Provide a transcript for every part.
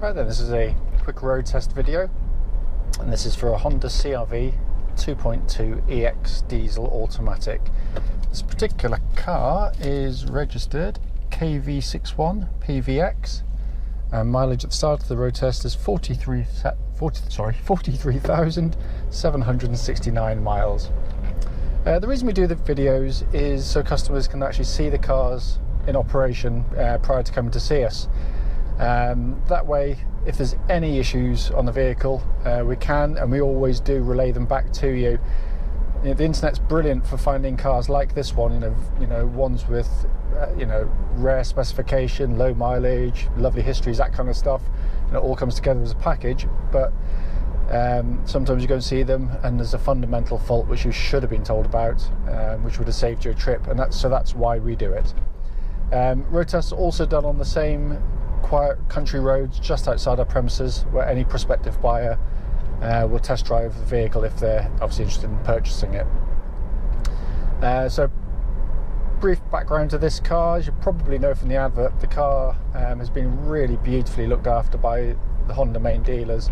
Right then, this is a quick road test video, and this is for a Honda CR-V 2.2 EX diesel automatic. This particular car is registered KV61PVX, and mileage at the start of the road test is 43,769 miles. The reason we do the videos is so customers can actually see the cars in operation prior to coming to see us. That way, if there's any issues on the vehicle, we can, and we always do, relay them back to you. The internet's brilliant for finding cars like this one, ones with rare specification, low mileage, lovely histories, that kind of stuff, and it all comes together as a package. But sometimes you go and see them and there's a fundamental fault which you should have been told about, which would have saved you a trip, and that's why we do it. Road tests are also done on the same quiet country roads just outside our premises, where any prospective buyer will test drive the vehicle if they're obviously interested in purchasing it. So brief background to this car. As you probably know from the advert, the car has been really beautifully looked after by the Honda main dealers.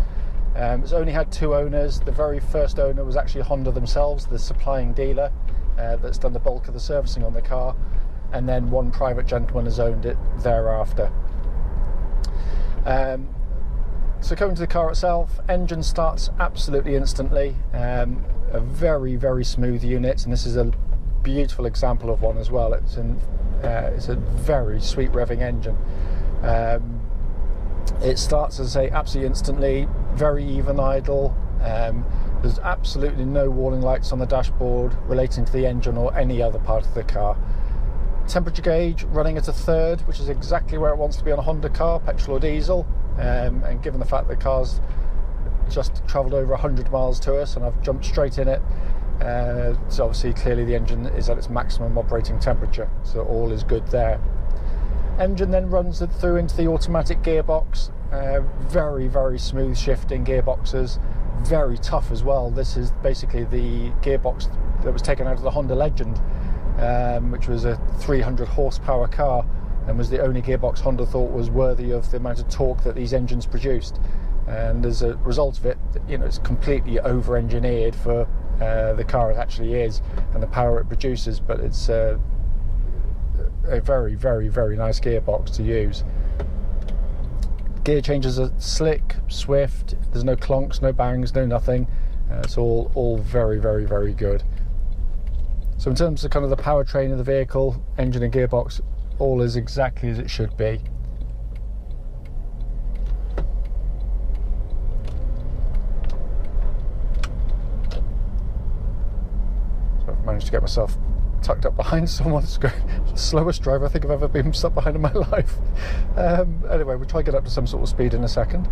It's only had two owners. The very first owner was actually Honda themselves, the supplying dealer that's done the bulk of the servicing on the car, and then one private gentleman has owned it thereafter. So coming to the car itself, engine starts absolutely instantly. A very, very smooth unit, and this is a beautiful example of one as well. It's a very sweet revving engine. It starts, as I say, absolutely instantly, very even idle. There's absolutely no warning lights on the dashboard relating to the engine or any other part of the car. Temperature gauge running at a third, which is exactly where it wants to be on a Honda car, petrol or diesel. And given the fact that the car's just travelled over 100 miles to us and I've jumped straight in it, so obviously clearly the engine is at its maximum operating temperature, so all is good there. Engine then runs it through into the automatic gearbox. Very, very smooth shifting gearboxes, very tough as well. This is basically the gearbox that was taken out of the Honda Legend, which was a 300 horsepower car, and was the only gearbox Honda thought was worthy of the amount of torque that these engines produced. And as a result of it, it's completely over-engineered for the car it actually is and the power it produces. But it's a very, very, very nice gearbox to use. Gear changes are slick, swift. There's no clonks, no bangs, no nothing. It's all very, very, very good. So in terms of kind of the powertrain of the vehicle, engine and gearbox, all is exactly as it should be. So I've managed to get myself tucked up behind someone. It's the slowest driver I think I've ever been stuck behind in my life. Anyway, we'll try to get up to some sort of speed in a second.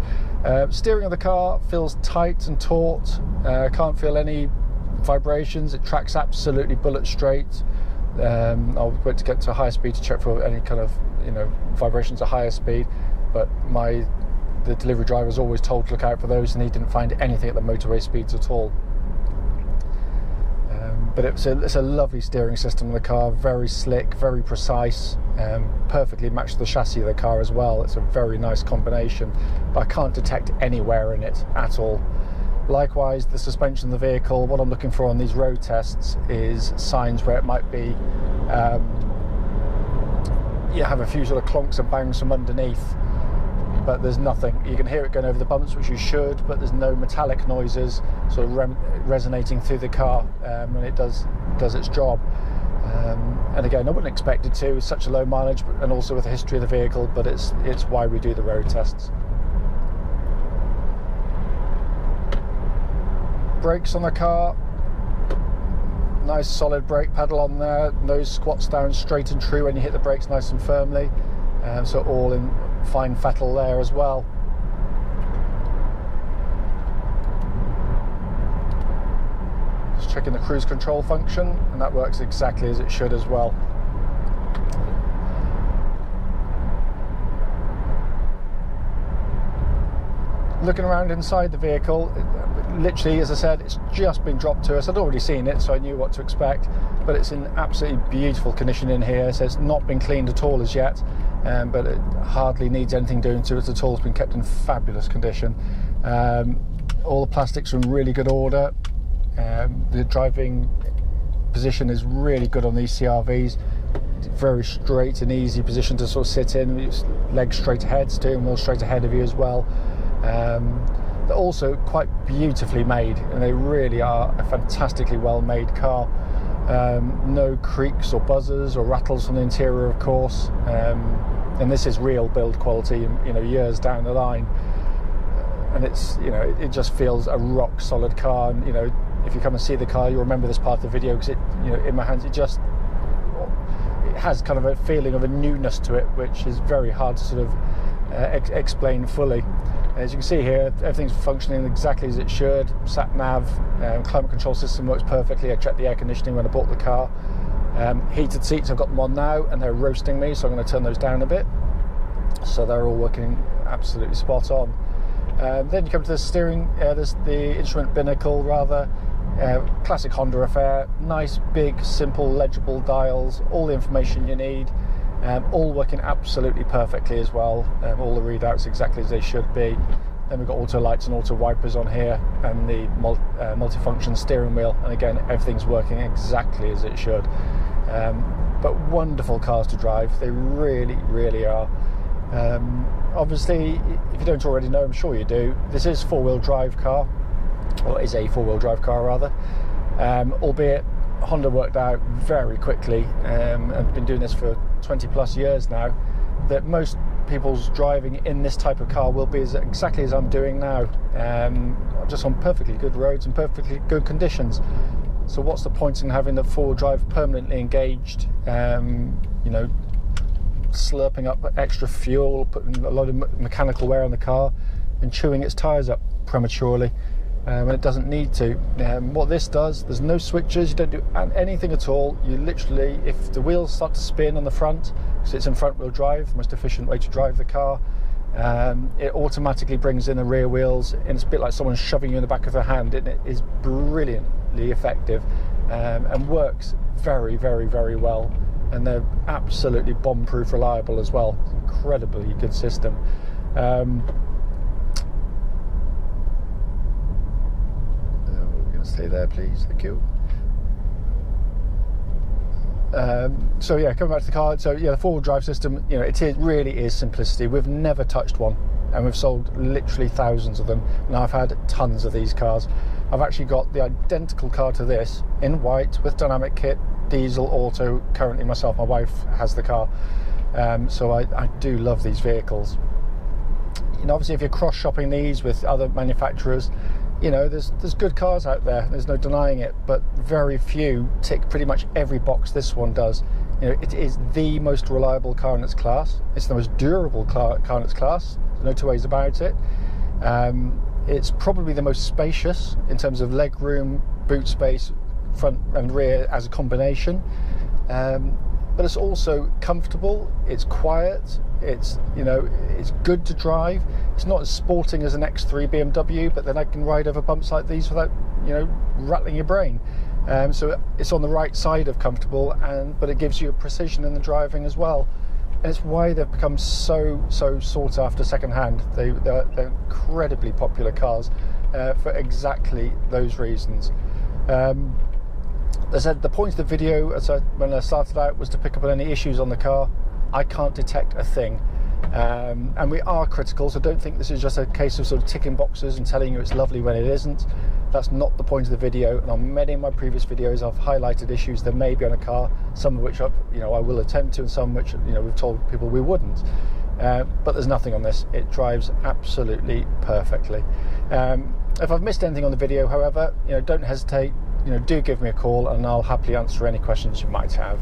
Steering of the car feels tight and taut. Can't feel any vibrations. It tracks absolutely bullet straight. I'll wait to get to a higher speed to check for any kind of vibrations at higher speed, but the delivery driver was always told to look out for those, and he didn't find anything at the motorway speeds at all. But it's a lovely steering system in the car, very slick, very precise, perfectly matched the chassis of the car as well. It's a very nice combination, but I can't detect any wear in it at all. Likewise, the suspension of the vehicle, what I'm looking for on these road tests is signs where it might be, you have a few sort of clonks and bangs from underneath, but there's nothing. You can hear it going over the bumps, which you should, but there's no metallic noises sort of resonating through the car when it does its job. And again, I wouldn't expect it to, it's such a low mileage, and also with the history of the vehicle, but it's why we do the road tests. Brakes on the car, nice solid brake pedal on there, nose squats down straight and true when you hit the brakes nice and firmly, so all in fine fettle there as well. Just checking the cruise control function, and that works exactly as it should as well. Looking around inside the vehicle, literally, as I said, it's just been dropped to us. I'd already seen it, so I knew what to expect, but it's in absolutely beautiful condition in here, so it's not been cleaned at all as yet. but it hardly needs anything doing to it at all. It's been kept in fabulous condition. All the plastics are in really good order. The driving position is really good on these CRVs. Very straight and easy position to sort of sit in. Legs straight ahead, steering wheel straight ahead of you as well. They're also quite beautifully made, and they really are a fantastically well made car. No creaks or buzzers or rattles from the interior, of course, and this is real build quality, you know, years down the line. And it's, you know, it just feels a rock solid car. And, you know, if you come and see the car, you'll remember this part of the video, because it, you know, in my hands, it has kind of a feeling of a newness to it, which is very hard to sort of explain fully. As you can see here, everything's functioning exactly as it should. Sat nav, climate control system works perfectly. I checked the air conditioning when I bought the car. Heated seats, I've got them on now, and they're roasting me, so I'm going to turn those down a bit. So they're all working absolutely spot on. Then you come to the steering, the instrument binnacle rather. Classic Honda affair. Nice, big, simple, legible dials. All the information you need. All working absolutely perfectly as well. All the readouts exactly as they should be. Then we've got auto lights and auto wipers on here, and the multifunction steering wheel. And again, everything's working exactly as it should. But wonderful cars to drive. They really, really are. Obviously, if you don't already know, I'm sure you do, this is a four-wheel drive car, or is a four-wheel drive car rather, albeit Honda worked out very quickly, and been doing this for 20 plus years now, that most people's driving in this type of car will be exactly as I'm doing now, just on perfectly good roads and perfectly good conditions. So what's the point in having the four-wheel drive permanently engaged, you know, slurping up extra fuel, putting a lot of mechanical wear on the car, and chewing its tyres up prematurely when it doesn't need to. What this does, there's no switches, you don't do anything at all. You literally, if the wheels start to spin on the front, because it's in front wheel drive, the most efficient way to drive the car, it automatically brings in the rear wheels, and it's a bit like someone shoving you in the back of their hand. It is brilliantly effective, and works very, very, very well. And they're absolutely bomb-proof reliable as well. Incredibly good system. We're going to stay there, please. Thank you. So yeah, coming back to the car. So yeah, the four-wheel drive system, you know, really is simplicity. We've never touched one, and we've sold literally thousands of them. Now I've had tons of these cars. I've actually got the identical car to this in white with dynamic kit, diesel, auto. Currently myself, my wife has the car, so I do love these vehicles. You know, obviously if you're cross-shopping these with other manufacturers, you know, there's good cars out there, there's no denying it, but very few tick pretty much every box this one does. You know, it is the most reliable car in its class. It's the most durable car in its class. There's no two ways about it. It's probably the most spacious in terms of leg room, boot space, front and rear as a combination. But it's also comfortable, it's quiet, it's, you know, it's good to drive. It's not as sporting as an X3 BMW, but then I can ride over bumps like these without, you know, rattling your brain. So it's on the right side of comfortable, but it gives you a precision in the driving as well. And it's why they've become so sought after second-hand. They're incredibly popular cars for exactly those reasons. As I said, the point of the video, when I started out, was to pick up on any issues on the car. I can't detect a thing. And we are critical, so don't think this is just a case of sort of ticking boxes and telling you it's lovely when it isn't. That's not the point of the video, and on many of my previous videos I've highlighted issues there may be on a car, some of which I will attempt to, and some which, you know, we've told people we wouldn't. But there's nothing on this. It drives absolutely perfectly. If I've missed anything on the video, however, you know, don't hesitate. You know, do give me a call, and I'll happily answer any questions you might have.